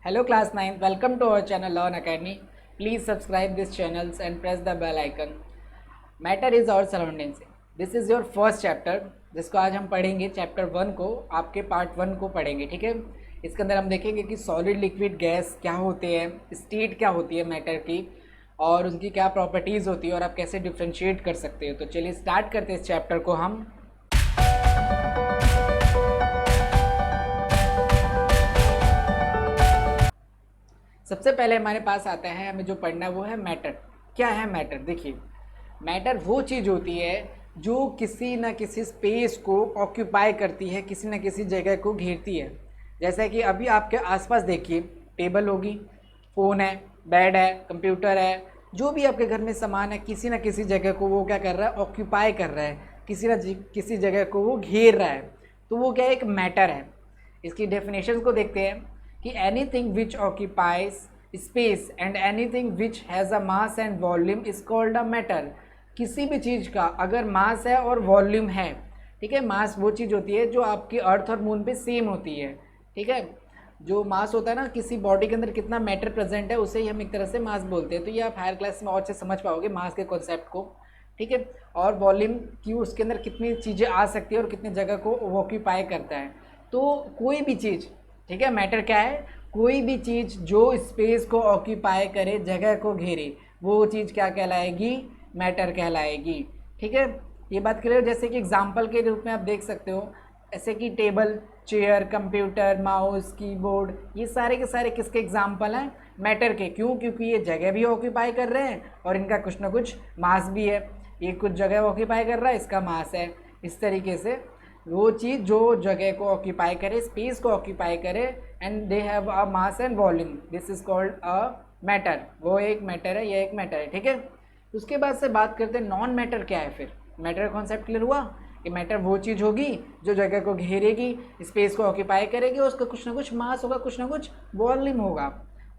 Hello class 9th, welcome to our channel Learn Academy. Please subscribe this channels and press the bell icon. Matter is our surroundings. This is your first chapter जिसको आज हम पढ़ेंगे chapter 1 को, आपके part 1 को पढ़ेंगे, ठीक है। इसके अंदर हम देखेंगे कि सॉलिड लिक्विड गैस क्या होते हैं, स्टेट क्या होती है मैटर की और उनकी क्या प्रॉपर्टीज़ होती है और आप कैसे डिफ्रेंशिएट कर सकते हो। तो चलिए स्टार्ट करते हैं इस चैप्टर को हम। सबसे पहले हमारे पास आता है, हमें जो पढ़ना है वो है मैटर। क्या है मैटर? देखिए, मैटर वो चीज़ होती है जो किसी न किसी स्पेस को ऑक्यूपाई करती है, किसी न किसी जगह को घेरती है। जैसा कि अभी आपके आसपास देखिए, टेबल होगी, फ़ोन है, बेड है, कंप्यूटर है, जो भी आपके घर में सामान है, किसी न किसी जगह को वो क्या कर रहा है, ऑक्यूपाई कर रहा है, किसी न किसी जगह को वो घेर रहा है। तो वो क्या एक मैटर है। इसकी डेफिनेशन को देखते हैं कि anything which occupies space and anything which has a mass and volume is called a matter. किसी भी चीज़ का अगर मास है और वॉल्यूम है, ठीक है। मास वो चीज़ होती है जो आपकी अर्थ और मून पे सेम होती है, ठीक है। जो मास होता है ना, किसी बॉडी के अंदर कितना मैटर प्रेजेंट है, उसे ही हम एक तरह से मास बोलते हैं। तो ये आप हायर क्लास में और से समझ पाओगे मास के कॉन्सेप्ट को, ठीक है। और वॉल्यूम की उसके अंदर कितनी चीज़ें आ सकती है और कितनी जगह को ऑक्यूपाई करता है। तो कोई भी चीज़, ठीक है, मैटर क्या है, कोई भी चीज़ जो स्पेस को ऑक्यूपाई करे, जगह को घेरे, वो चीज़ क्या कहलाएगी, मैटर कहलाएगी, ठीक है। ये बात क्लियर। जैसे कि एग्जांपल के रूप में आप देख सकते हो, ऐसे कि table, chair, computer, mouse, keyboard, ये सारे के सारे किसके एग्जांपल हैं, मैटर के। क्यों? क्योंकि ये जगह भी ऑक्यूपाई कर रहे हैं और इनका कुछ ना कुछ मास भी है। ये कुछ जगह ऑक्यूपाई कर रहा है, इसका मास है। इस तरीके से वो चीज़ जो जगह को ऑक्यूपाई करे, स्पेस को ऑक्यूपाई करे, and they have a mass and volume, this is called a matter. वो एक मैटर है, ये एक मैटर है, ठीक है। उसके बाद से बात करते हैं नॉन मैटर क्या है। फिर मैटर का कॉन्सेप्ट क्लियर हुआ कि मैटर वो चीज़ होगी जो जगह को घेरेगी, स्पेस को ऑक्यूपाई करेगी, उसका कुछ ना कुछ मास होगा, कुछ ना कुछ वॉल्यूम होगा।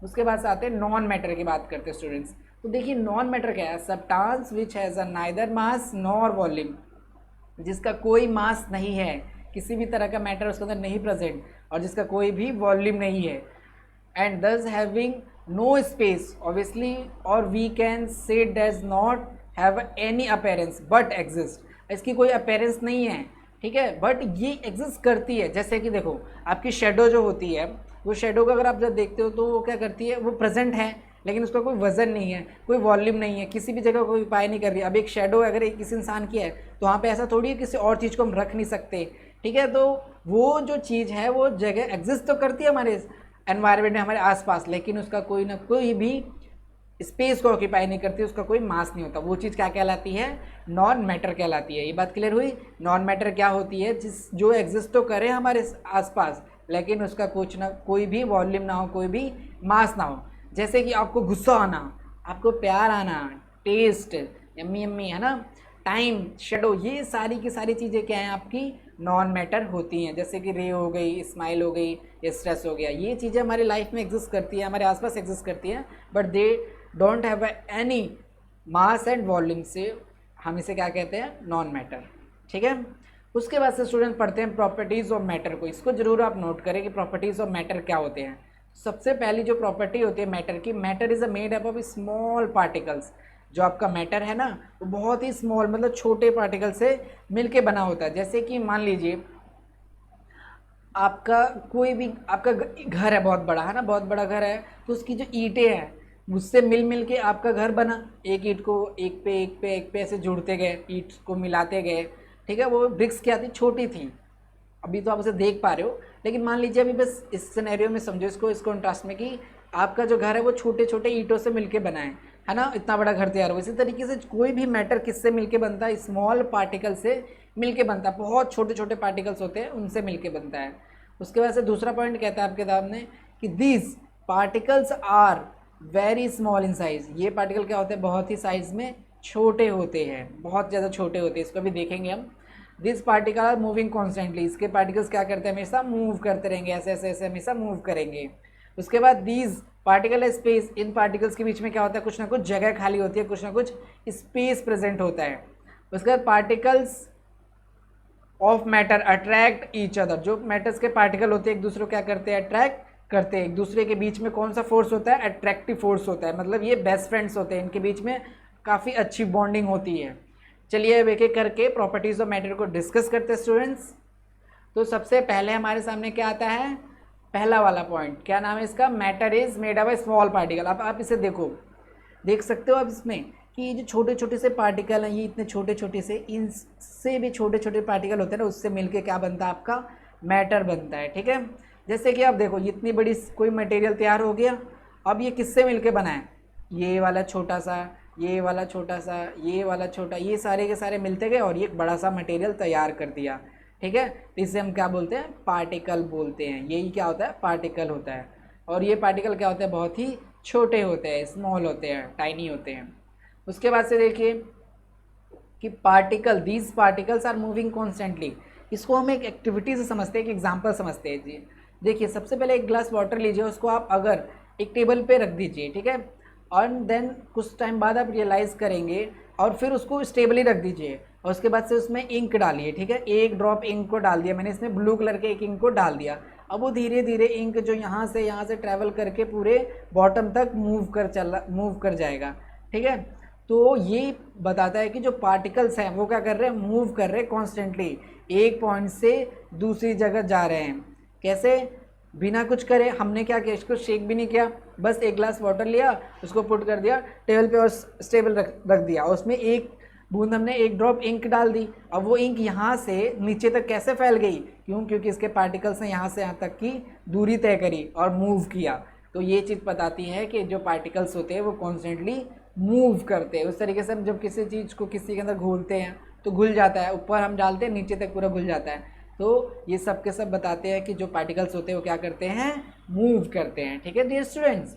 उसके बाद से आते हैं नॉन मैटर की बात करते हैं स्टूडेंट्स। तो देखिए नॉन मैटर क्या है, substance which has a neither mass nor volume, जिसका कोई मास नहीं है, किसी भी तरह का मैटर उसके अंदर नहीं प्रेजेंट, और जिसका कोई भी वॉल्यूम नहीं है, and this having no space obviously, और we can say does not have any appearance but exist. इसकी कोई अपेरेंस नहीं है, ठीक है, बट ये एग्जिस्ट करती है। जैसे कि देखो, आपकी शेडो जो होती है, वो शेडो को अगर आप जब देखते हो तो वो क्या करती है, वो प्रेजेंट है लेकिन उसका कोई वजन नहीं है, कोई वॉल्यूम नहीं है, किसी भी जगह कोई उपाय नहीं कर रही। अब एक शेडो अगर एक किसी इंसान की है तो वहाँ पे ऐसा थोड़ी है किसी और चीज़ को हम रख नहीं सकते, ठीक है। तो वो जो चीज़ है वो जगह एग्जिस्ट तो करती है हमारे एनवायरनमेंट में, हमारे आसपास, लेकिन उसका कोई ना कोई भी स्पेस को ऑक्यूपाई नहीं करती, उसका कोई मास नहीं होता। वो चीज़ क्या कहलाती है, नॉन मैटर कहलाती है। ये बात क्लियर हुई। नॉन मैटर क्या होती है, जिस जो एग्जिस्ट तो करे हमारे आसपास लेकिन उसका कुछ ना कोई भी वॉल्यूम ना हो, कोई भी मास ना हो। जैसे कि आपको गुस्सा आना, आपको प्यार आना, टेस्ट, यम्मी यम्मी, है ना, टाइम, शेडो, ये सारी की सारी चीज़ें क्या हैं, आपकी नॉन मैटर होती हैं। जैसे कि रे हो गई, स्माइल हो गई, या स्ट्रेस हो गया, ये चीज़ें हमारी लाइफ में एग्जिस्ट करती है, हमारे आसपास एग्जिस्ट करती हैं, but they don't have any mass and volume, से हम इसे क्या कहते हैं, नॉन मैटर, ठीक है। उसके बाद से स्टूडेंट पढ़ते हैं प्रॉपर्टीज़ ऑफ मैटर को। इसको जरूर आप नोट करें कि प्रॉपर्टीज़ ऑफ मैटर क्या होते हैं। सबसे पहली जो प्रॉपर्टी होती है मैटर की, matter is a made up of small particles. जो आपका मैटर है ना, वो बहुत ही स्मॉल, मतलब छोटे पार्टिकल से मिलके बना होता है। जैसे कि मान लीजिए आपका कोई भी आपका घर है, बहुत बड़ा है ना, बहुत बड़ा घर है, तो उसकी जो ईंटें हैं उससे मिल मिल के आपका घर बना। एक ईंट को एक पे एक पे एक पे ऐसे जुड़ते गए, ईंट को मिलाते गए, ठीक है। वो ब्रिक्स क्या थी, छोटी थी, अभी तो आप उसे देख पा रहे हो, लेकिन मान लीजिए अभी बस इस सिनेरियो में समझो इसको, इस कॉन्ट्रास्ट में, कि आपका जो घर है वो छोटे छोटे ईंटों से मिलके बना है ना, इतना बड़ा घर तैयार हो। इसी तरीके से कोई भी मैटर किससे मिलके बनता है, स्मॉल पार्टिकल से मिलके बनता है। बहुत छोटे छोटे पार्टिकल्स होते हैं, उनसे मिलके बनता है। उसके बाद से दूसरा पॉइंट कहता है आपके किताब ने कि these particles are very small in size. ये पार्टिकल क्या होते हैं, बहुत ही साइज में छोटे होते हैं, बहुत ज़्यादा छोटे होते हैं। इसको भी देखेंगे हम। This particle are moving constantly. इसके पार्टिकल्स क्या करते हैं, हमेशा मूव करते रहेंगे, ऐसे ऐसे ऐसे हमेशा मूव करेंगे। उसके बाद these particle space, in particles के बीच में क्या होता है, कुछ ना कुछ जगह खाली होती है, कुछ ना कुछ स्पेस प्रेजेंट होता है। उसके बाद particles of matter attract each other. जो मैटर्स के पार्टिकल होते हैं एक दूसरे को क्या करते हैं, अट्रैक्ट करते हैं। एक दूसरे के बीच में कौन सा फोर्स होता है? अट्रैक्टिव फोर्स होता है। मतलब ये बेस्ट फ्रेंड्स होते हैं, इनके बीच में काफ़ी अच्छी बॉन्डिंग होती है। चलिए अब एक एक करके प्रॉपर्टीज़ ऑफ मैटर को डिस्कस करते हैं स्टूडेंट्स। तो सबसे पहले हमारे सामने क्या आता है? पहला वाला पॉइंट क्या नाम है इसका? Matter is made up by small particle. अब आप इसे देखो, देख सकते हो आप इसमें कि ये जो छोटे छोटे से पार्टिकल हैं, ये इतने छोटे छोटे से, इनसे भी छोटे छोटे पार्टिकल होते हैं ना, उससे मिलके क्या बनता है? आपका मैटर बनता है। ठीक है, जैसे कि आप देखो ये इतनी बड़ी कोई मटेरियल तैयार हो गया, अब ये किससे मिलके बना है? ये वाला छोटा सा, ये वाला छोटा सा, ये वाला छोटा, ये सारे के सारे मिलते गए और ये एक बड़ा सा मटेरियल तैयार कर दिया। ठीक है, तो इसे हम क्या बोलते हैं? पार्टिकल बोलते हैं। यही क्या होता है? पार्टिकल होता है। और ये पार्टिकल क्या होते हैं? बहुत ही छोटे होते हैं, स्मॉल होते हैं, टाइनी होते हैं। उसके बाद से देखिए कि particle, these particles are moving constantly. इसको हम एक एक्टिविटी से समझते हैं, एक एग्जाम्पल समझते हैं जी। देखिए सबसे पहले एक ग्लास वाटर लीजिए, उसको आप अगर एक टेबल पे रख दीजिए, ठीक है, और देन कुछ टाइम बाद आप रियलाइज़ करेंगे और फिर उसको स्टेबली रख दीजिए और उसके बाद से उसमें इंक डालिए। ठीक है, एक ड्रॉप इंक को डाल दिया मैंने, इसमें ब्लू कलर के एक इंक को डाल दिया। अब वो धीरे धीरे इंक जो यहाँ से ट्रैवल करके पूरे बॉटम तक मूव कर जाएगा। ठीक है, तो ये बताता है कि जो पार्टिकल्स हैं वो क्या कर रहे हैं? मूव कर रहे हैं कॉन्स्टेंटली, एक पॉइंट से दूसरी जगह जा रहे हैं। कैसे? बिना कुछ करे। हमने क्या किया? इसको शेक भी नहीं किया, बस एक ग्लास वाटर लिया, उसको पुट कर दिया टेबल पे और स्टेबल रख दिया, और उसमें एक बूंद हमने एक ड्रॉप इंक डाल दी। अब वो इंक यहाँ से नीचे तक कैसे फैल गई? क्यों? क्योंकि इसके पार्टिकल्स ने यहाँ से यहाँ तक की दूरी तय करी और मूव किया। तो ये चीज़ बताती है कि जो पार्टिकल्स होते हैं वो कॉन्स्टेंटली मूव करते हैं। उस तरीके से हम जब किसी चीज़ को किसी के अंदर घोलते हैं तो घुल जाता है, ऊपर हम डालते हैं नीचे तक पूरा घुल जाता है। तो ये सब के सब बताते हैं कि जो पार्टिकल्स होते हैं वो क्या करते हैं? मूव करते हैं। ठीक है डियर स्टूडेंट्स।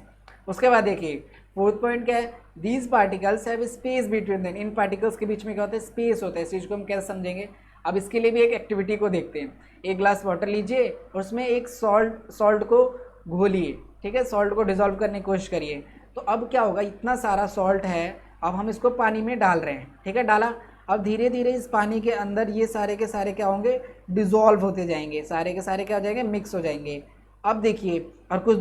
उसके बाद देखिए फोर्थ पॉइंट क्या है? These particles have space between them. In particles के बीच में क्या होता है? स्पेस होता है। इस चीज़ को हम कैसे समझेंगे? अब इसके लिए भी एक एक्टिविटी को देखते हैं। एक ग्लास वाटर लीजिए और उसमें एक सॉल्ट को घोलिए। ठीक है, सॉल्ट को डिजोल्व करने की कोशिश करिए। तो अब क्या होगा? इतना सारा सॉल्ट है, अब हम इसको पानी में डाल रहे हैं। ठीक है, डाला। अब धीरे धीरे इस पानी के अंदर ये सारे के सारे क्या होंगे? डिज़ोल्व होते जाएंगे, सारे के सारे क्या हो जाएंगे? मिक्स हो जाएंगे। अब देखिए, और कुछ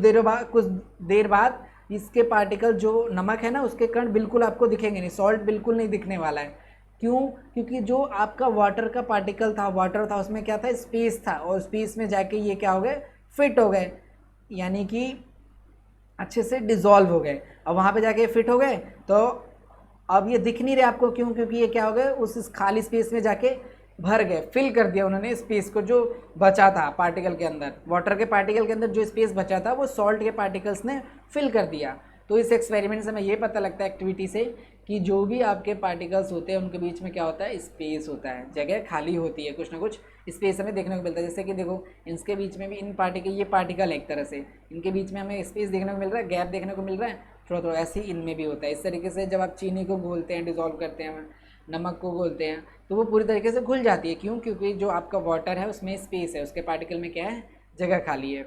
देर बाद इसके पार्टिकल, जो नमक है ना, उसके कण बिल्कुल आपको दिखेंगे नहीं, सॉल्ट बिल्कुल नहीं दिखने वाला है। क्यों? क्योंकि जो आपका वाटर का पार्टिकल था, वाटर था, उसमें क्या था? स्पेस था, और स्पेस में जाके ये क्या हो गए? फिट हो गए, यानी कि अच्छे से डिज़ोल्व हो गए। अब वहाँ पे जाके फिट हो गए, तो अब ये दिख नहीं रहे आपको। क्यों? क्योंकि ये क्या हो गए? उस खाली स्पेस में जाके भर गए, फिल कर दिया उन्होंने स्पेस को जो बचा था पार्टिकल के अंदर। वाटर के पार्टिकल के अंदर जो स्पेस बचा था वो सॉल्ट के पार्टिकल्स ने फिल कर दिया। तो इस एक्सपेरिमेंट से हमें ये पता लगता है, एक्टिविटी से, कि जो भी आपके पार्टिकल्स होते हैं उनके बीच में क्या होता है? स्पेस होता है, जगह खाली होती है, कुछ ना कुछ स्पेस हमें देखने को मिलता है। जैसे कि देखो इनके बीच में भी इन पार्टिकल, ये पार्टिकल है एक तरह से, इनके बीच में हमें स्पेस देखने को मिल रहा है, गैप देखने को मिल रहा है थोड़ा थोड़ा। ऐसे ही इनमें भी होता है। इस तरीके से जब आप चीनी को घोलते हैं, डिज़ोल्व करते हैं, नमक को घोलते हैं, तो वो पूरी तरीके से घुल जाती है। क्यों? क्योंकि जो आपका वाटर है उसमें स्पेस है, उसके पार्टिकल में क्या है? जगह खाली है।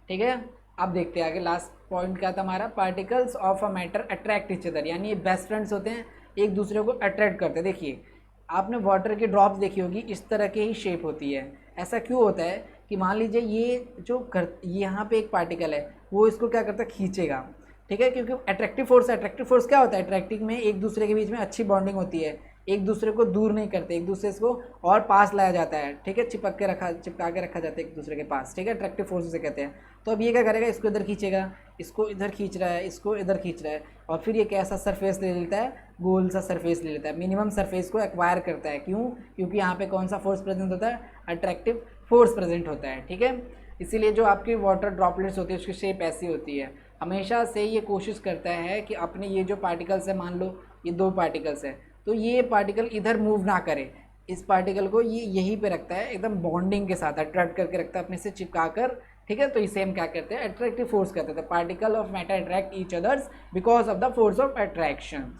ठीक है, अब देखते हैं आगे। लास्ट पॉइंट क्या था हमारा? Particles of a matter attract each other, यानी ये बेस्ट फ्रेंड्स होते हैं, एक दूसरे को अट्रैक्ट करते हैं। देखिए आपने वाटर की ड्रॉप्स देखी होगी, इस तरह की ही शेप होती है। ऐसा क्यों होता है कि मान लीजिए ये यहाँ पे एक पार्टिकल है, वो इसको क्या करता है? खींचेगा। ठीक है, क्योंकि अट्रैक्टिव फोर्स है। अट्रैक्टिव फोर्स क्या होता है? अट्रैक्टिव में एक दूसरे के बीच में अच्छी बॉन्डिंग होती है, एक दूसरे को दूर नहीं करते, एक दूसरे को और पास लाया जाता है। ठीक है, चिपका के रखा जाता है एक दूसरे के पास। ठीक है, अट्रैक्टिव फोर्स उसे कहते हैं। तो अब ये क्या करेगा? इसको इधर खींचेगा, इसको इधर खींच रहा है, इसको इधर खींच रहा है, और फिर ये कैसा सरफेस ले लेता है? गोल सा सरफेस ले लेता है, मिनिमम सरफेस को एक्वायर करता है। क्यों? क्योंकि यहाँ पे कौन सा फोर्स प्रेजेंट होता है? अट्रैक्टिव फोर्स प्रेजेंट होता है। ठीक है, इसीलिए जो आपकी वाटर ड्रॉपलेट्स होती है उसकी शेप ऐसी होती है। हमेशा से ये कोशिश करता है कि अपने ये जो पार्टिकल्स है, मान लो ये दो पार्टिकल्स है, तो ये पार्टिकल इधर मूव ना करे, इस पार्टिकल को ये यहीं पे रखता है, एकदम बॉन्डिंग के साथ अट्रैक्ट करके रखता है अपने से चिपका कर। ठीक है, तो इसे हम क्या कहते हैं? अट्रैक्टिव फोर्स कहते हैं। Particle of matter attract each others because of the force of attraction.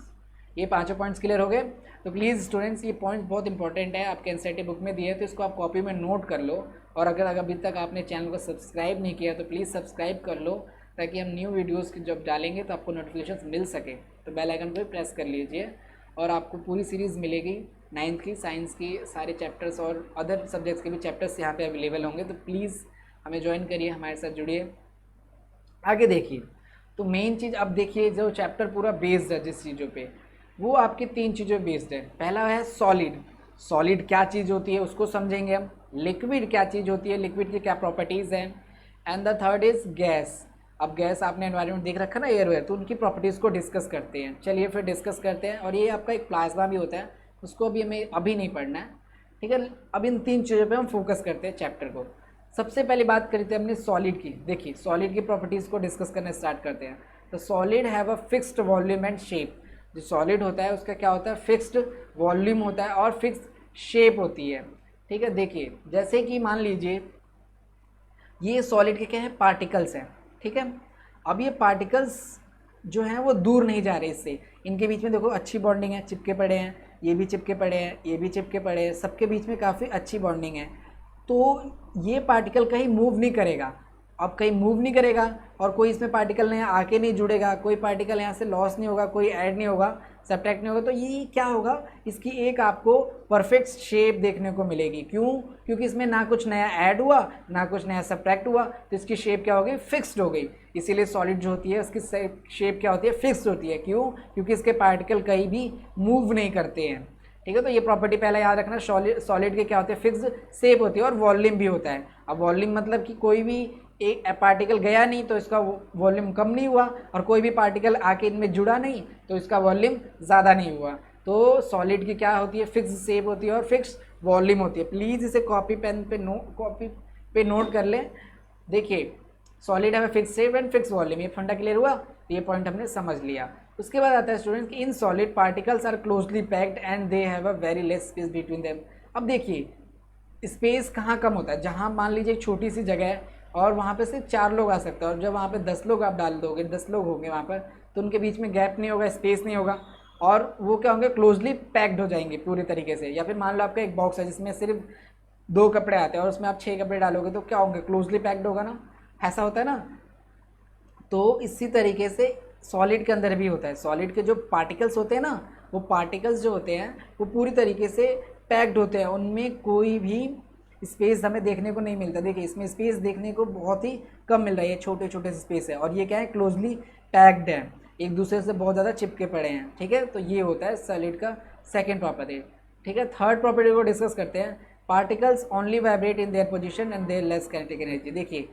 ये पांचों पॉइंट्स क्लियर हो गए। तो प्लीज़ स्टूडेंट्स, ये पॉइंट्स बहुत इंपॉर्टेंट है, आपके एनसीईआरटी बुक में दिए है, तो इसको आप कॉपी में नोट कर लो। और अगर अभी तक आपने चैनल को सब्सक्राइब नहीं किया तो प्लीज़ सब्सक्राइब कर लो, ताकि हम न्यू वीडियोज़ की जब डालेंगे तो आपको नोटिफिकेशन मिल सके। तो बेल आइकन पर प्रेस कर लीजिए और आपको पूरी सीरीज़ मिलेगी। 9th की साइंस की सारे चैप्टर्स और अदर सब्जेक्ट्स के भी चैप्टर्स यहाँ पे अवेलेबल होंगे। तो प्लीज़ हमें ज्वाइन करिए, हमारे साथ जुड़िए। आगे देखिए, तो मेन चीज़ अब देखिए, जो चैप्टर पूरा बेस्ड है जिस चीज़ों पे, वो आपकी 3 चीज़ों बेस्ड है। पहला है सॉलिड, सॉलिड क्या चीज़ होती है उसको समझेंगे हम। लिक्विड क्या चीज़ होती है, लिक्विड की क्या प्रॉपर्टीज़ हैं। And the third is gas. अब गैस आपने एनवायरनमेंट देख रखा ना, एयर वेयर, तो उनकी प्रॉपर्टीज़ को डिस्कस करते हैं। चलिए फिर डिस्कस करते हैं। और ये आपका एक प्लाज्मा भी होता है, उसको भी हमें अभी नहीं पढ़ना है, ठीक है। अब इन 3 चीज़ों पे हम फोकस करते हैं चैप्टर को। सबसे पहले बात करी थी हमने सॉलिड की। देखिए सॉलिड की प्रॉपर्टीज़ को डिस्कस करना स्टार्ट करते हैं। तो solid have a fixed volume and shape. जो सॉलिड होता है उसका क्या होता है, फिक्स्ड वॉल्यूम होता है और फिक्स्ड शेप होती है, ठीक है। देखिए जैसे कि मान लीजिए ये सॉलिड के क्या है, पार्टिकल्स हैं, ठीक है। अब ये पार्टिकल्स जो हैं वो दूर नहीं जा रहे इससे, इनके बीच में देखो अच्छी बॉन्डिंग है, चिपके पड़े हैं, ये भी चिपके पड़े हैं, ये भी चिपके पड़े हैं, सबके बीच में काफ़ी अच्छी बॉन्डिंग है। तो ये पार्टिकल कहीं मूव नहीं करेगा। अब कहीं मूव नहीं करेगा और कोई इसमें पार्टिकल यहाँ आके नहीं जुड़ेगा, कोई पार्टिकल यहाँ से लॉस नहीं होगा, कोई ऐड नहीं होगा, सब्ट्रैक्ट नहीं होगा। तो ये क्या होगा, इसकी एक आपको परफेक्ट शेप देखने को मिलेगी। क्यों? क्योंकि इसमें ना कुछ नया ऐड हुआ ना कुछ नया सब्ट्रैक्ट हुआ, तो इसकी शेप क्या हो गई, फिक्स्ड हो गई। इसीलिए सॉलिड जो होती है उसकी शेप क्या होती है, फिक्स्ड होती है। क्यों? क्योंकि इसके पार्टिकल कहीं भी मूव नहीं करते हैं, ठीक है। तो ये प्रॉपर्टी पहले याद रखना, सॉलिड के क्या होते हैं, फिक्स्ड शेप होती है और वॉल्यूम भी होता है। अब वॉल्यूम मतलब कि कोई भी एक पार्टिकल गया नहीं तो इसका वॉल्यूम कम नहीं हुआ, और कोई भी पार्टिकल आके इनमें जुड़ा नहीं तो इसका वॉल्यूम ज़्यादा नहीं हुआ। तो सॉलिड की क्या होती है, फिक्स्ड शेप होती है और फिक्स्ड वॉल्यूम होती है। प्लीज़ इसे कॉपी पे नोट कर लें। देखिए सॉलिड है fix shape and fix volume, ये फंडा क्लियर हुआ, तो ये पॉइंट हमने समझ लिया। उसके बाद आता है स्टूडेंट कि in solid particles are closely packed and they have a very less space between them. अब देखिए स्पेस कहाँ कम होता है, जहाँ मान लीजिए एक छोटी सी जगह है और वहाँ पे सिर्फ 4 लोग आ सकते हैं, और जब वहाँ पे 10 लोग आप डाल दोगे, 10 लोग होंगे वहाँ पर, तो उनके बीच में गैप नहीं होगा, स्पेस नहीं होगा, और वो क्या होंगे, क्लोजली पैक्ड हो जाएंगे पूरी तरीके से। या फिर मान लो आपका एक बॉक्स है जिसमें सिर्फ 2 कपड़े आते हैं और उसमें आप 6 कपड़े डालोगे, तो क्या होंगे, क्लोजली पैक्ड होगा ना, ऐसा होता है ना। तो इसी तरीके से सॉलिड के अंदर भी होता है। सॉलिड के जो पार्टिकल्स होते हैं ना, वो पार्टिकल्स जो होते हैं वो पूरी तरीके से पैक्ड होते हैं, उनमें कोई भी स्पेस हमें देखने को नहीं मिलता। देखिए इसमें स्पेस देखने को बहुत ही कम मिल रहा है, ये छोटे छोटे से स्पेस है, और ये क्या है, क्लोजली पैक्ड है, एक दूसरे से बहुत ज़्यादा चिपके पड़े हैं, ठीक है। तो ये होता है सॉलिड का सेकेंड प्रॉपर्टी, ठीक है। थर्ड प्रॉपर्टी को डिस्कस करते हैं। Particles only vibrate in their position and their less kinetic energy. देखिए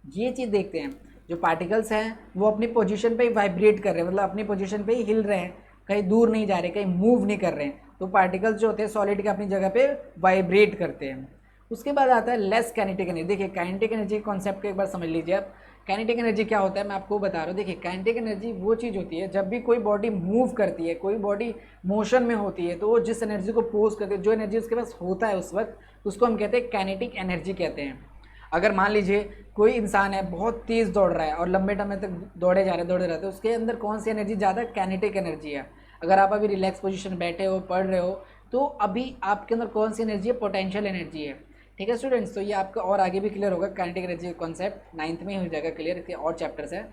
ये चीज़ देखते हैं, जो पार्टिकल्स हैं वो अपनी पोजीशन पे ही वाइब्रेट कर रहे हैं, मतलब अपनी पोजीशन पे ही हिल रहे हैं, कहीं दूर नहीं जा रहे, कहीं मूव नहीं कर रहे हैं। तो पार्टिकल्स जो होते हैं सॉलिड के अपनी जगह पे वाइब्रेट करते हैं। उसके बाद आता है लेस काइनेटिक एनर्जी। देखिए काइनेटिक एनर्जी के कॉन्सेप्ट को एक बार समझ लीजिए आप। काइनेटिक एनर्जी क्या होता है मैं आपको बता रहा हूँ। देखिए काइनेटिक एनर्जी वो चीज़ होती है जब भी कोई बॉडी मूव करती है, कोई बॉडी मोशन में होती है, तो वो जिस एनर्जी को पोज करती है, जो एनर्जी उसके पास होता है उस वक्त, उसको हम कहते हैं काइनेटिक एनर्जी कहते हैं। अगर मान लीजिए कोई इंसान है बहुत तेज़ दौड़ रहा है और लंबे समय तक दौड़े जा रहे हैं, तो उसके अंदर कौन सी एनर्जी ज़्यादा, काइनेटिक एनर्जी है। अगर आप अभी रिलैक्स पोजीशन बैठे हो, पढ़ रहे हो, तो अभी आपके अंदर कौन सी एनर्जी है, पोटेंशियल एनर्जी है, ठीक है स्टूडेंट्स। तो ये आपका और आगे भी क्लियर होगा, काइनेटिक एनर्जी का कॉन्सेप्ट 9th में ही हो जाएगा क्लियर, इसके और चैप्टर्स हैं।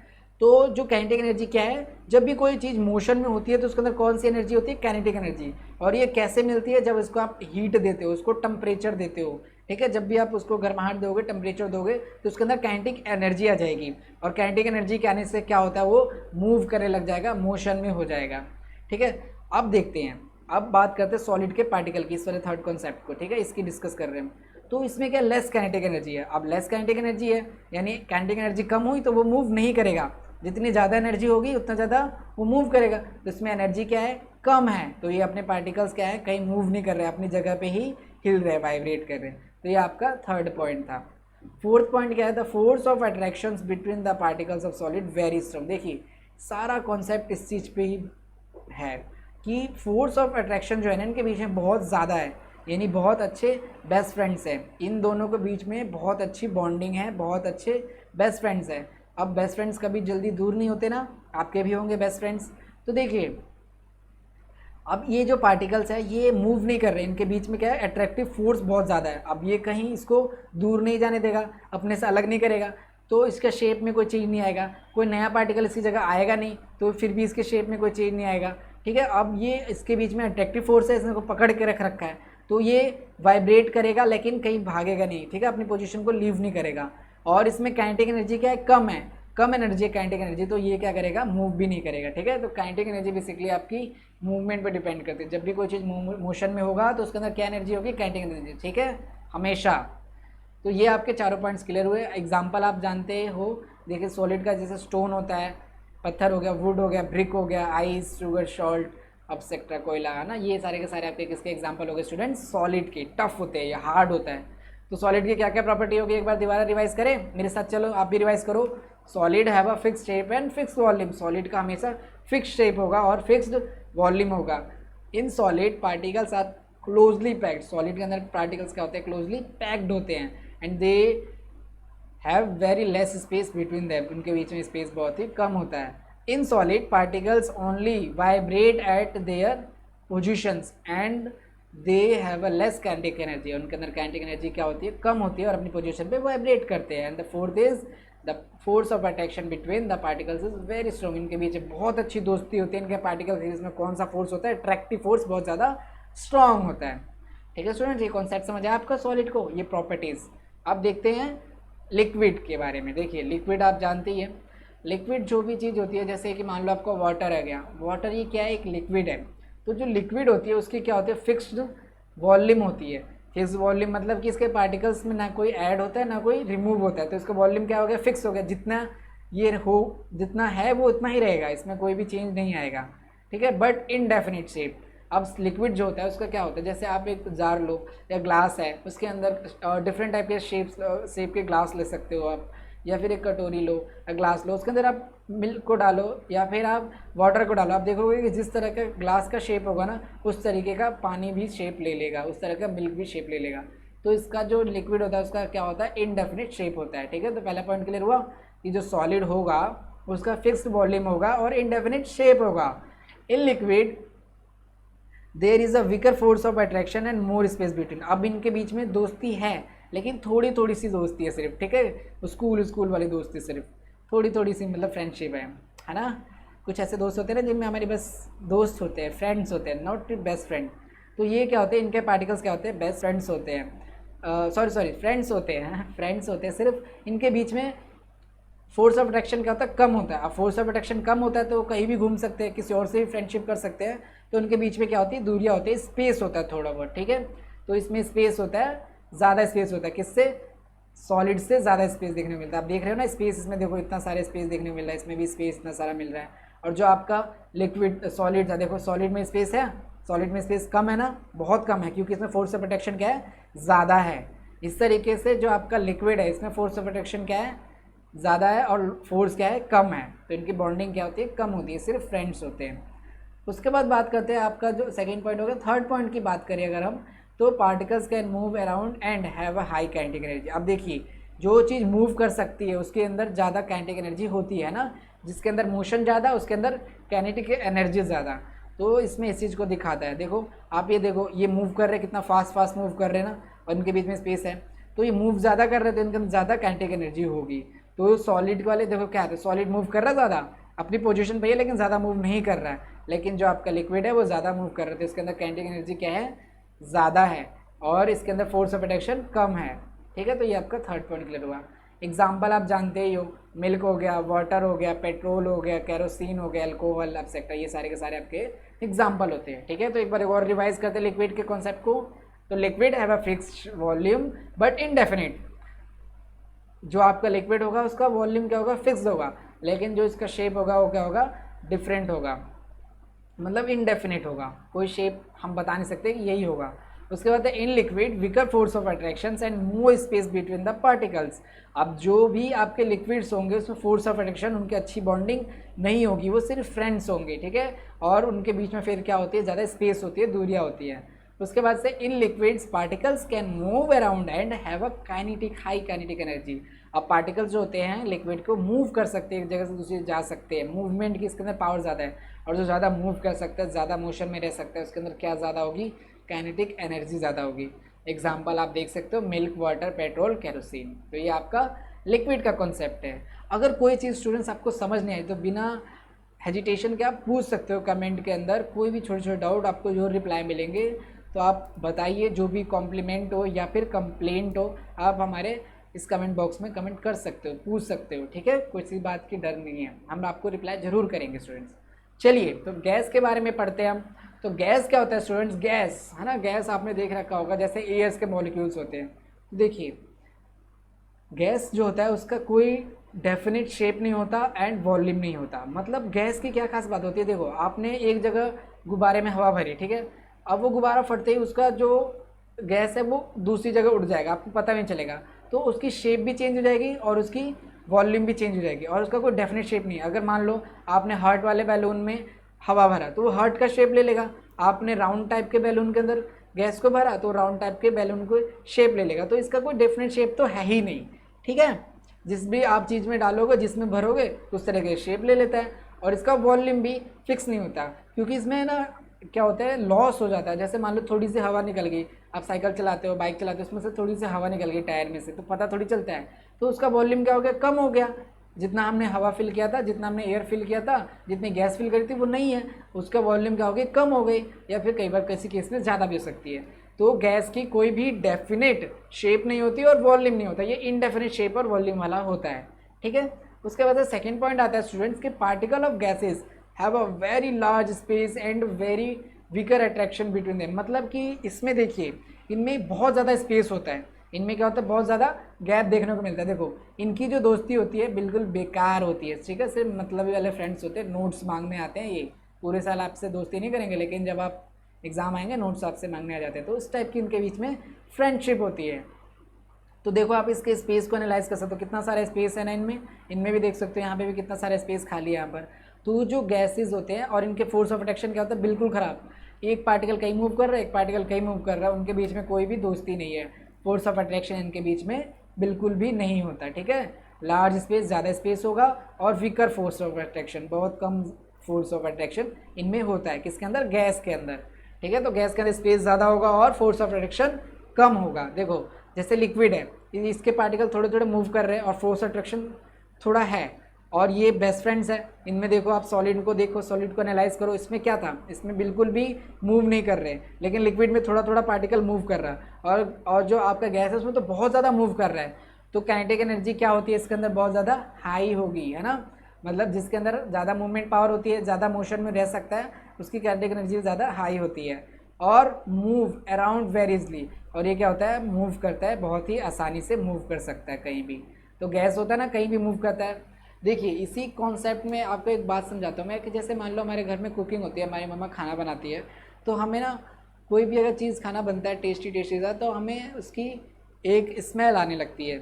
तो जो काइनेटिक एनर्जी क्या है, जब भी कोई चीज़ मोशन में होती है तो उसके अंदर कौन सी एनर्जी होती है, काइनेटिक एनर्जी। और ये कैसे मिलती है, जब इसको आप हीट देते हो, उसको टेम्परेचर देते हो, ठीक है। जब भी आप उसको गर्माहट दोगे, टेम्परेचर दोगे, तो उसके अंदर काइनेटिक एनर्जी आ जाएगी, और काइनेटिक एनर्जी के आने से क्या होता है, वो मूव करने लग जाएगा, मोशन में हो जाएगा, ठीक है। अब देखते हैं, अब बात करते हैं सॉलिड के पार्टिकल की, इस वाले थर्ड कॉन्सेप्ट को, ठीक है, इसकी डिस्कस कर रहे हैं। तो इसमें क्या लेस काइनेटिक एनर्जी है। अब लेस काइनेटिक एनर्जी है यानी काइनेटिक एनर्जी कम हुई तो वो मूव नहीं करेगा, जितनी ज़्यादा एनर्जी होगी उतना ज़्यादा वो मूव करेगा। तो इसमें एनर्जी क्या है, कम है, तो ये अपने पार्टिकल्स क्या है, कहीं मूव नहीं कर रहे, अपनी जगह पे ही हिल रहे, वाइब्रेट कर रहे। तो ये आपका थर्ड पॉइंट था। फोर्थ पॉइंट क्या है, the force of attraction between the particles of solid very strong. देखिए सारा कॉन्सेप्ट इस चीज़ पे ही है कि फोर्स ऑफ अट्रैक्शन जो है ना इनके बीच में बहुत ज़्यादा है, यानी बहुत अच्छे बेस्ट फ्रेंड्स हैं, इन दोनों के बीच में बहुत अच्छी बॉन्डिंग है, बहुत अच्छे बेस्ट फ्रेंड्स हैं। अब बेस्ट फ्रेंड्स कभी जल्दी दूर नहीं होते ना, आपके भी होंगे बेस्ट फ्रेंड्स। तो देखिए अब ये जो पार्टिकल्स है ये मूव नहीं कर रहे, इनके बीच में क्या है, अट्रैक्टिव फोर्स बहुत ज़्यादा है। अब ये कहीं इसको दूर नहीं जाने देगा, अपने से अलग नहीं करेगा, तो इसका शेप में कोई चेंज नहीं आएगा, कोई नया पार्टिकल इसकी जगह आएगा नहीं, तो फिर भी इसके शेप में कोई चेंज नहीं आएगा, ठीक है। अब ये इसके बीच में अट्रैक्टिव फोर्स है, इसने को पकड़ के रख रखा है, तो ये वाइब्रेट करेगा लेकिन कहीं भागेगा नहीं, ठीक है, अपनी पोजीशन को लीव नहीं करेगा। और इसमें काइनेटिक एनर्जी क्या है, कम है। कम एनर्जी है काइनेटिक एनर्जी, तो ये क्या करेगा, मूव भी नहीं करेगा, ठीक है। तो काइनेटिक एनर्जी बेसिकली आपकी मूवमेंट पे डिपेंड करती है। जब भी कोई चीज़ मोशन में होगा तो उसके अंदर क्या एनर्जी होगी, काइनेटिक एनर्जी, ठीक है, हमेशा। तो ये आपके चारों पॉइंट्स क्लियर हुए। एग्जाम्पल आप जानते हो, देखिए सॉलिड का जैसे स्टोन होता है, पत्थर हो गया, वुड हो गया, ब्रिक हो गया, आइस, शुगर, सॉल्ट, अपसेक्ट्रा, कोयला, है ना, ये सारे के सारे आपके किसके एग्जाम्पल हो गए स्टूडेंट्स, सॉलिड के। टफ होते हैं या हार्ड होता है। तो सॉलिड की क्या क्या प्रॉपर्टी होगी, एक बार दोबारा रिवाइज करें मेरे साथ, चलो आप भी रिवाइज करो। Solid have a fix shape and fix volume, solid का हमेशा फिक्स शेप होगा और फिक्स्ड वॉल्यूम होगा। In solid particles are closely packed, solid के अंदर पार्टिकल्स क्या होते हैं, क्लोजली पैक्ड होते हैं, and they have very less space between them, उनके बीच में स्पेस बहुत ही कम होता है। इन solid particles only vibrate eight there positions and they have a less kinetic energy, उनके अंदर काइनेटिक एनर्जी क्या होती है, कम होती है और अपनी पोजीशन पे वाइब्रेट करते हैं। And the fourth is the force of attraction between the particles is very strong, इनके बीच बहुत अच्छी दोस्ती होती है इनके पार्टिकल के बीच में। कौन सा फोर्स होता है, अट्रैक्टिव फोर्स बहुत ज़्यादा स्ट्रॉन्ग होता है, ठीक है स्टूडेंट्स। ये कॉन्सेप्ट समझ आया आपका सॉलिड को, ये प्रॉपर्टीज़। अब देखते हैं लिक्विड के बारे में। देखिए लिक्विड आप जानते ही हैं, लिक्विड जो भी चीज़ होती है, जैसे कि मान लो आपका वाटर आ गया, वाटर ये क्या है, एक लिक्विड है। तो जो लिक्विड होती है उसकी क्या होती है, फिक्स्ड वॉल्यूम होती है। फिक्स वॉल्यूम मतलब कि इसके पार्टिकल्स में ना कोई ऐड होता है ना कोई रिमूव होता है, तो इसका वॉल्यूम क्या हो गया, फिक्स हो गया, जितना ये हो जितना है वो उतना ही रहेगा, इसमें कोई भी चेंज नहीं आएगा, ठीक है। बट इनडेफिनिट शेप, अब लिक्विड जो होता है उसका क्या होता है, जैसे आप एक जार लो या ग्लास है, उसके अंदर डिफरेंट टाइप के शेप के ग्लास ले सकते हो आप, या फिर एक कटोरी लो या ग्लास लो, उसके अंदर आप मिल्क को डालो या फिर आप वाटर को डालो, आप देखोगे कि जिस तरह का ग्लास का शेप होगा ना, उस तरीके का पानी भी शेप ले लेगा, उस तरह का मिल्क भी शेप ले लेगा। तो इसका जो लिक्विड होता है उसका क्या होता है, इनडेफिनिट शेप होता है, ठीक है। तो पहला पॉइंट क्लियर हुआ कि जो सॉलिड होगा उसका फिक्स्ड वॉल्यूम होगा और इनडेफिनिट शेप होगा। In liquid there is a weaker force of attraction and more space between, अब इनके बीच में दोस्ती है लेकिन थोड़ी थोड़ी सी दोस्ती है सिर्फ, ठीक है। स्कूल वाली दोस्ती सिर्फ थोड़ी थोड़ी सी, मतलब फ्रेंडशिप है ना। कुछ ऐसे दोस्त होते हैं ना जिनमें हमारे बस दोस्त होते हैं, फ्रेंड्स होते हैं, नॉट बेस्ट फ्रेंड। तो ये क्या होते हैं, इनके पार्टिकल्स क्या होते हैं, बेस्ट फ्रेंड्स होते हैं, सॉरी फ्रेंड्स होते हैं, फ्रेंड्स होते हैं सिर्फ। इनके बीच में फोर्स ऑफ अट्रैक्शन क्या होता है, कम होता है। अब फोर्स ऑफ अट्रैक्शन कम होता है तो कहीं भी घूम सकते हैं, किसी और से भी फ्रेंडशिप कर सकते हैं, तो उनके बीच में क्या होती है, दूरियाँ होती है, स्पेस होता है थोड़ा बहुत, ठीक है। तो इसमें स्पेस होता है, ज़्यादा स्पेस होता है, किससे, सॉलिड से ज़्यादा स्पेस देखने को मिलता है। आप देख रहे हो ना स्पेस, इसमें देखो इतना सारा स्पेस देखने को मिल रहा है, इसमें भी स्पेस इतना सारा मिल रहा है। और जो आपका लिक्विड सॉलिड था, देखो सॉलिड में स्पेस है, सॉलिड में स्पेस कम है ना, बहुत कम है, क्योंकि इसमें फोर्स ऑफ अट्रैक्शन क्या है, ज़्यादा है। इस तरीके से जो आपका लिक्विड है इसमें फोर्स ऑफ अट्रैक्शन क्या है, ज़्यादा है, और फोर्स क्या है, कम है। तो इनकी बॉन्डिंग क्या होती है, कम होती है, सिर्फ फ्रेंड्स होते हैं। उसके बाद बात करते हैं आपका जो सेकेंड पॉइंट हो गया। थर्ड पॉइंट की बात करें अगर हम, तो particles can move around and have a high kinetic energy. अब देखिए जो चीज़ मूव कर सकती है उसके अंदर ज़्यादा काइनेटिक एनर्जी होती है ना, जिसके अंदर मोशन ज़्यादा उसके अंदर काइनेटिक एनर्जी ज़्यादा। तो इसमें इस चीज़ को दिखाता है। देखो आप ये देखो, ये मूव कर रहे हैं, कितना फास्ट मूव कर रहे हैं ना, और इनके बीच में स्पेस है, तो ये मूव ज़्यादा कर रहे हैं तो इनके अंदर ज़्यादा काइनेटिक एनर्जी होगी। तो सॉलिड वाले देखो क्या है, सॉलिड मूव कर रहा है ज़्यादा अपनी पोजीशन पे है, लेकिन ज़्यादा मूव नहीं कर रहा है। लेकिन जो आपका लिक्विड है वो ज़्यादा मूव कर रहा है, तो इसके अंदर काइनेटिक एनर्जी क्या है, ज़्यादा है, और इसके अंदर फोर्स ऑफ अट्रैक्शन कम है, ठीक है। तो ये आपका थर्ड पॉइंट क्लियर हुआ। एग्जाम्पल आप जानते ही हो, मिल्क हो गया, वाटर हो गया, पेट्रोल हो गया, केरोसिन हो गया, अल्कोहल, एटसेट्रा, ये सारे के सारे आपके एग्जाम्पल होते हैं, ठीक है। तो एक बार और रिवाइज करते हैं लिक्विड के कॉन्सेप्ट को। तो liquid have a fixed volume but indefinite, जो आपका लिक्विड होगा उसका वॉल्यूम क्या होगा, फिक्स होगा, लेकिन जो इसका शेप होगा वो क्या होगा, डिफरेंट होगा, मतलब इनडेफिनिट होगा, कोई शेप हम बता नहीं सकते कि यही होगा। उसके बाद in liquid weaker force of attraction and more space between the particles. अब जो भी आपके लिक्विड्स होंगे उसमें फोर्स ऑफ अट्रैक्शन, उनकी अच्छी बॉन्डिंग नहीं होगी, वो सिर्फ फ्रेंड्स होंगे, ठीक है। और उनके बीच में फिर क्या होती है, ज़्यादा स्पेस होती है, दूरियाँ होती है। उसके बाद से in liquids particles can move around and have a kinetic high kinetic energy. अब पार्टिकल्स जो होते हैं लिक्विड को मूव कर सकते हैं, एक जगह से दूसरी जा सकते हैं, मूवमेंट की इसके अंदर पावर ज़्यादा है, और जो ज़्यादा मूव कर सकता है, ज़्यादा मोशन में रह सकता है, उसके अंदर क्या ज़्यादा होगी, काइनेटिक एनर्जी ज़्यादा होगी। एग्जाम्पल आप देख सकते हो, मिल्क, वाटर, पेट्रोल, केरोसिन। तो ये आपका लिक्विड का कॉन्सेप्ट है। अगर कोई चीज़ स्टूडेंट्स आपको समझ नहीं आई तो बिना हेजिटेशन के आप पूछ सकते हो कमेंट के अंदर, कोई भी छोटे छोटे डाउट आपको जो रिप्लाई मिलेंगे, तो आप बताइए, जो भी कॉम्प्लीमेंट हो या फिर कंप्लेंट हो, आप हमारे इस कमेंट बॉक्स में कमेंट कर सकते हो, पूछ सकते हो, ठीक है, कोई सी बात की डर नहीं है, हम आपको रिप्लाई जरूर करेंगे स्टूडेंट्स। चलिए तो गैस के बारे में पढ़ते हैं हम। तो गैस क्या होता है स्टूडेंट्स, गैस है ना, गैस आपने देख रखा होगा जैसे एयर्स के मॉलिक्यूल्स होते हैं। देखिए गैस जो होता है उसका कोई डेफिनेट शेप नहीं होता एंड वॉल्यूम नहीं होता। मतलब गैस की क्या खास बात होती है, देखो आपने एक जगह गुब्बारे में हवा भरी, ठीक है, अब वो गुब्बारा फटते ही उसका जो गैस है वो दूसरी जगह उड़ जाएगा, आपको पता भी नहीं चलेगा, तो उसकी शेप भी चेंज हो जाएगी और उसकी वॉल्यूम भी चेंज हो जाएगी और उसका कोई डेफिनेट शेप नहीं है। अगर मान लो आपने हार्ट वाले बैलून में हवा भरा तो वो हार्ट का शेप ले लेगा, आपने राउंड टाइप के बैलून के अंदर गैस को भरा तो राउंड टाइप के बैलून को शेप ले लेगा, तो इसका कोई डेफिनेट शेप तो है ही नहीं, ठीक है। जिस भी आप चीज़ में डालोगे, जिसमें भरोगे उस तरह के शेप ले लेता है और इसका वॉल्यूम भी फिक्स नहीं होता, क्योंकि इसमें ना क्या होता है लॉस हो जाता है। जैसे मान लो थोड़ी सी हवा निकल गई, आप साइकिल चलाते हो, बाइक चलाते हो, उसमें से थोड़ी सी हवा निकल गई टायर में से, तो पता थोड़ी चलता है, तो उसका वॉल्यूम क्या हो गया, कम हो गया। जितना हमने हवा फिल किया था, जितना हमने एयर फिल किया था, जितनी गैस फिल करी थी वो नहीं है, उसका वॉल्यूम क्या हो गया, कम हो गई, या फिर कई बार किसी केस में ज़्यादा भी हो सकती है। तो गैस की कोई भी डेफिनेट शेप नहीं होती और वॉल्यूम नहीं होता, ये इनडेफिनेट शेप और वॉल्यूम वाला होता है, ठीक है। उसके बाद सेकंड पॉइंट आता है स्टूडेंट्स के particle of gases have a very large space and very weaker attraction between them. मतलब कि इसमें देखिए इनमें बहुत ज़्यादा स्पेस होता है, इनमें क्या होता है बहुत ज़्यादा गैप देखने को मिलता है। देखो इनकी जो दोस्ती होती है बिल्कुल बेकार होती है, ठीक है, सिर्फ मतलबी वाले फ्रेंड्स होते हैं, नोट्स मांगने आते हैं, ये पूरे साल आपसे दोस्ती नहीं करेंगे, लेकिन जब आप एग्ज़ाम आएंगे नोट्स आपसे मांगने आ जाते हैं, तो उस टाइप की इनके बीच में फ्रेंडशिप होती है। तो देखो आप इसके स्पेस को एनालाइज कर सकते हो, कितना सारा स्पेस है ना इनमें, इनमें भी देख सकते हो, यहाँ पे भी कितना सारा स्पेस खाली है यहाँ पर। तो जो गैसेज होते हैं और इनके फोर्स ऑफ अट्रैक्शन क्या होता है, बिल्कुल ख़राब, एक पार्टिकल कहीं मूव कर रहा है, एक पार्टिकल कहीं मूव कर रहा है, उनके बीच में कोई भी दोस्ती नहीं है, फोर्स ऑफ अट्रैक्शन इनके बीच में बिल्कुल भी नहीं होता, ठीक है। लार्ज स्पेस, ज़्यादा स्पेस होगा और वीकर फोर्स ऑफ अट्रैक्शन, बहुत कम फोर्स ऑफ अट्रैक्शन इनमें होता है, किसके अंदर, गैस के अंदर, ठीक है। तो गैस के अंदर स्पेस ज़्यादा होगा और फोर्स ऑफ अट्रैक्शन कम होगा। देखो जैसे लिक्विड है, इसके पार्टिकल थोड़े थोड़े मूव कर रहे हैं और फोर्स अट्रैक्शन थोड़ा है, और ये बेस्ट फ्रेंड्स है। इनमें देखो आप सॉलिड को देखो, सॉलिड को एनालाइज करो, इसमें क्या था, इसमें बिल्कुल भी मूव नहीं कर रहे, लेकिन लिक्विड में थोड़ा थोड़ा पार्टिकल मूव कर रहा है, और जो आपका गैस है उसमें तो बहुत ज़्यादा मूव कर रहा है। तो काइनेटिक एनर्जी क्या होती है इसके अंदर, बहुत ज़्यादा हाई होगी, है ना। मतलब जिसके अंदर ज़्यादा मूवमेंट पावर होती है, ज़्यादा मोशन में रह सकता है, उसकी काइनेटिक एनर्जी ज़्यादा हाई होती है। और मूव अराउंड वेरी इजली, और ये क्या होता है, मूव करता है, बहुत ही आसानी से मूव कर सकता है कहीं भी। तो गैस होता है ना, कहीं भी मूव करता है। देखिए इसी कॉन्सेप्ट में आपको एक बात समझाता हूँ मैं, कि जैसे मान लो हमारे घर में कुकिंग होती है, हमारी मम्मा खाना बनाती है, तो हमें ना कोई भी अगर चीज़ खाना बनता है टेस्टी टेस्टी सा, तो हमें उसकी एक स्मेल आने लगती है।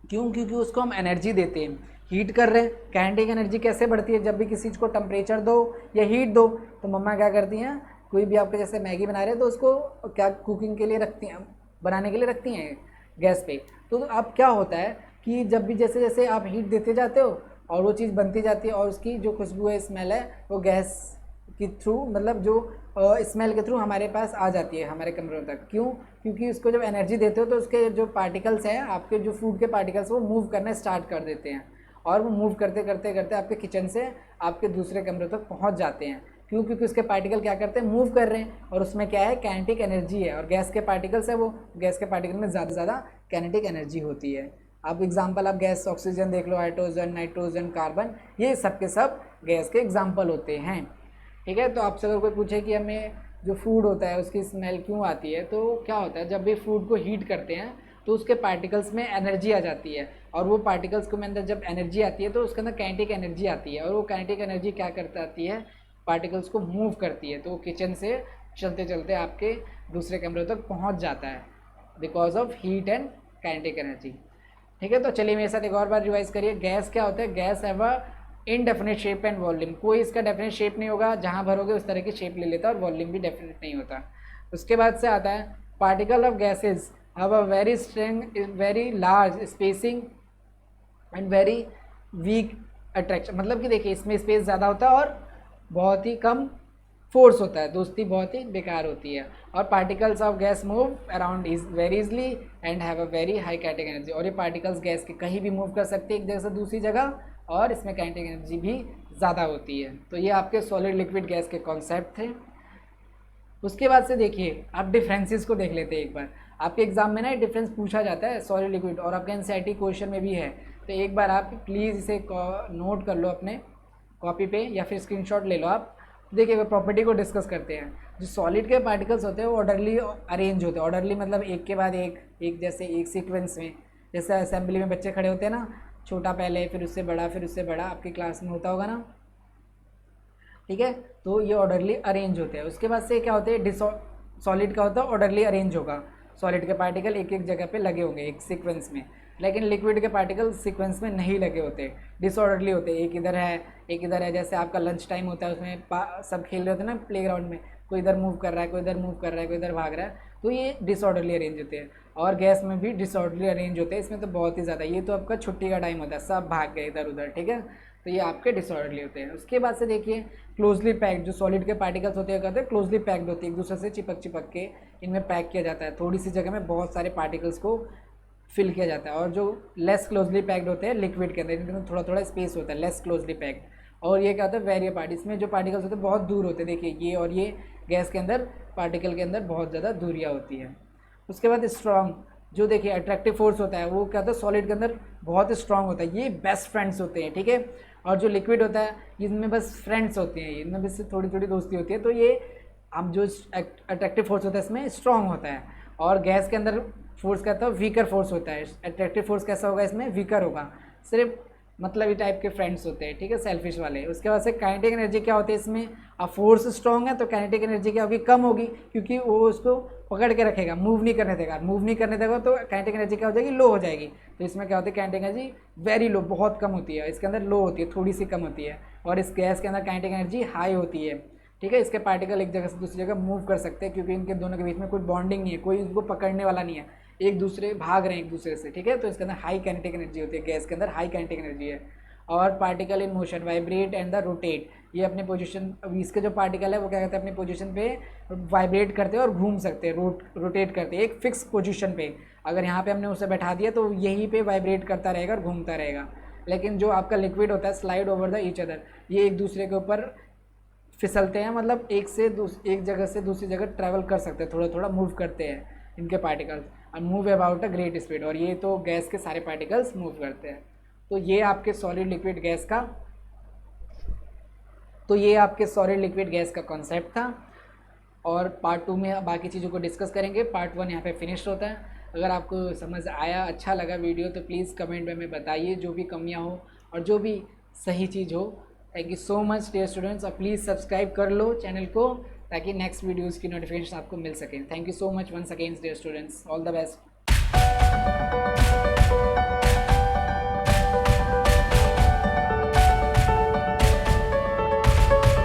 क्यों, क्योंकि उसको हम एनर्जी देते हैं, हीट कर रहे हैं। काइनेटिक एनर्जी कैसे बढ़ती है, जब भी किसी चीज़ को टेम्परेचर दो या हीट दो, तो मम्मा क्या करती हैं, कोई भी आपके जैसे मैगी बना रहे हैं तो उसको क्या कुकिंग के लिए रखती हैं, बनाने के लिए रखती हैं गैस पे। तो अब क्या होता है कि जब भी जैसे जैसे आप हीट देते जाते हो और वो चीज़ बनती जाती है, और उसकी जो खुशबू है, स्मेल है, वो गैस के थ्रू, मतलब जो स्मेल के थ्रू हमारे पास आ जाती है हमारे कमरों तक। क्यों, क्योंकि उसको जब एनर्जी देते हो तो उसके जो पार्टिकल्स हैं, आपके जो फूड के पार्टिकल्स, वो मूव करना स्टार्ट कर देते हैं, और वो मूव करते करते करते आपके किचन से आपके दूसरे कमरों तक पहुंच जाते हैं। क्यों, क्योंकि उसके पार्टिकल क्या करते हैं, मूव कर रहे हैं, और उसमें क्या है, काइनेटिक एनर्जी है, और गैस के पार्टिकल्स है, वो गैस के पार्टिकल में ज़्यादा से ज़्यादा काइनेटिक एनर्जी होती है। अब एग्जाम्पल आप गैस ऑक्सीजन देख लो, हाइड्रोजन, नाइट्रोजन, कार्बन, ये सब के सब गैस के एग्जाम्पल होते हैं, ठीक है। तो आपसे अगर कोई पूछे कि हमें जो फूड होता है उसकी स्मेल क्यों आती है, तो क्या होता है, जब भी फूड को हीट करते हैं तो उसके पार्टिकल्स में एनर्जी आ जाती है, और वो पार्टिकल्स के अंदर जब एनर्जी आती है तो उसके अंदर काइनेटिक एनर्जी आती है, और वो काइनेटिक एनर्जी क्या करती आती है, पार्टिकल्स को मूव करती है, तो वो किचन से चलते चलते आपके दूसरे कमरे तक पहुंच जाता है, because of heat and kinetic energy, ठीक है। तो चलिए मेरे साथ एक और बार रिवाइज करिए, गैस क्या होता है, guys have a indefinite shape and volume, कोई इसका डेफिनेट शेप नहीं होगा, जहाँ भरोगे उस तरह की शेप ले लेता है, और वॉल्यूम भी डेफिनेट नहीं होता। उसके बाद से आता है particle of gases have a very string, very large spacing and very weak attraction. मतलब कि देखिए इसमें स्पेस ज़्यादा होता है और बहुत ही कम फोर्स होता है, दोस्ती बहुत ही बेकार होती है। और particles of gas move around is very easily and have a very high kinetic energy, और ये पार्टिकल्स गैस के कहीं भी मूव कर सकते हैं एक जगह से दूसरी जगह, और इसमें काइनेटिक एनर्जी भी ज़्यादा होती है। तो ये आपके सॉलिड लिक्विड गैस के कॉन्सेप्ट थे। उसके बाद से देखिए आप डिफरेंसेस को देख लेते हैं एक बार। आपके एग्जाम में ना ये डिफरेंस पूछा जाता है सॉलिड लिक्विड, और आपके एनसीईआरटी क्वेश्चन में भी है। तो एक बार आप प्लीज़ इसे नोट कर लो अपने कॉपी पे या फिर स्क्रीनशॉट ले लो आप। देखिए प्रॉपर्टी को डिस्कस करते हैं। जो सॉलिड के पार्टिकल्स होते हैं वो ऑर्डरली अरेंज होते हैं। ऑर्डरली मतलब एक के बाद एक जैसे एक सीक्वेंस में, जैसे असेंबली में बच्चे खड़े होते हैं ना, छोटा पहले फिर उससे बड़ा फिर उससे बड़ा, आपकी क्लास में होता होगा ना, ठीक है। तो ये ऑर्डरली अरेंज होते हैं। उसके बाद से क्या होते हैं, सॉलिड का होता है ऑर्डरली अरेंज होगा, सॉलिड के पार्टिकल एक एक जगह पे लगे होंगे एक सीक्वेंस में। लेकिन लिक्विड के पार्टिकल सीक्वेंस में नहीं लगे होते, डिसऑर्डरली होते हैं, एक इधर है एक इधर है। जैसे आपका लंच टाइम होता है, उसमें सब खेल रहे होते हैं ना प्लेग्राउंड में, कोई इधर मूव कर रहा है कोई इधर मूव कर रहा है कोई इधर भाग रहा है, तो ये डिसऑर्डरली अरेंज होते हैं। और गैस में भी डिसऑर्डरली अरेंज होते हैं, इसमें तो बहुत ही ज़्यादा। ये तो आपका छुट्टी का टाइम होता है, सब भाग गए इधर उधर, ठीक है। तो ये आपके डिसऑर्डरली होते हैं। उसके बाद से देखिए क्लोजली पैक्ड, जो सॉलिड के पार्टिकल्स होते हैं कहते हैं क्लोजली पैक्ड होती है, एक दूसरे से चिपक चिपक के इनमें पैक किया जाता है। थोड़ी सी जगह में बहुत सारे पार्टिकल्स को फिल किया जाता है। और जो लेस क्लोजली पैक्ड होते हैं लिक्विड के अंदर, इनके अंदर थोड़ा थोड़ा स्पेस होता है, लेस क्लोजली पैक्ड। और ये क्या होता है वेरियर पार्ट, इसमें जो पार्टिकल्स होते हैं बहुत दूर होते हैं। देखिए ये और ये गैस के अंदर पार्टिकल के अंदर बहुत ज़्यादा दूरियाँ होती है। उसके बाद स्ट्रॉन्ग, जो देखिए अट्रैक्टिव फोर्स होता है वो क्या होता है सॉलिड के अंदर बहुत स्ट्रॉन्ग होता है, ये बेस्ट फ्रेंड्स होते हैं, ठीक है। और जो लिक्विड होता है इनमें बस फ्रेंड्स होते हैं, इनमें बस थोड़ी थोड़ी दोस्ती होती है। तो ये अब जो अट्रैक्टिव फोर्स होता है इसमें स्ट्रॉन्ग होता है। और गैस के अंदर फोर्स कहता है वीकर फोर्स होता है, अट्रैक्टिव फोर्स कैसा होगा इसमें वीकर होगा, सिर्फ मतलब ये टाइप के फ्रेंड्स होते हैं, ठीक है, सेल्फिश वाले। उसके बाद से काइनेटिक एनर्जी क्या होती है इसमें, अब फोर्स स्ट्रॉन्ग है तो काइनेटिक एनर्जी क्या होगी, कम होगी, क्योंकि वो उसको पकड़ के रखेगा, मूव नहीं करने देगा। मूव नहीं करने देगा तो काइनेटिक एनर्जी क्या हो जाएगी, लो हो जाएगी। तो इसमें क्या होती है काइनेटिक एनर्जी वेरी लो, बहुत कम होती है, इसके अंदर लो होती है, थोड़ी सी कम होती है। और इस गैस के अंदर काइनेटिक एनर्जी हाई होती है, ठीक है। इसके पार्टिकल एक जगह से दूसरी जगह मूव कर सकते हैं, क्योंकि इनके दोनों के बीच में कोई बॉन्डिंग नहीं है, कोई इनको पकड़ने वाला नहीं है, एक दूसरे भाग रहे हैं एक दूसरे से, ठीक है। तो इसके अंदर हाई काइनेटिक एनर्जी होती है, गैस के अंदर हाई काइनेटिक एनर्जी है। और particle in motion vibrate and the rotate, ये अपने पोजीशन, इसके जो पार्टिकल है वो क्या कहते हैं अपनी पोजीशन पे वाइब्रेट करते हैं और घूम सकते हैं, रोटेट करते हैं एक फिक्स पोजीशन पे। अगर यहाँ पे हमने उसे बैठा दिया तो यहीं पे वाइब्रेट करता रहेगा और घूमता रहेगा। लेकिन जो आपका लिक्विड होता है slide over the each other, ये एक दूसरे के ऊपर फिसलते हैं, मतलब एक जगह से दूसरी जगह ट्रैवल कर सकते हैं, थोड़ा थोड़ा मूव करते हैं इनके पार्टिकल्स, और move about a great speed. और ये तो गैस के सारे पार्टिकल्स मूव करते हैं। तो ये आपके सॉलिड लिक्विड गैस का कॉन्सेप्ट था। और पार्ट 2 में बाकी चीज़ों को डिस्कस करेंगे। पार्ट 1 यहाँ पे फिनिश होता है। अगर आपको समझ आया, अच्छा लगा वीडियो, तो प्लीज़ कमेंट में हमें बताइए, जो भी कमियाँ हो और जो भी सही चीज़ हो। Thank you so much dear students, और प्लीज़ सब्सक्राइब कर लो चैनल को, ताकि नेक्स्ट वीडियोज़ की नोटिफिकेशन आपको मिल सकें। Thank you so much once again dear students, all the best.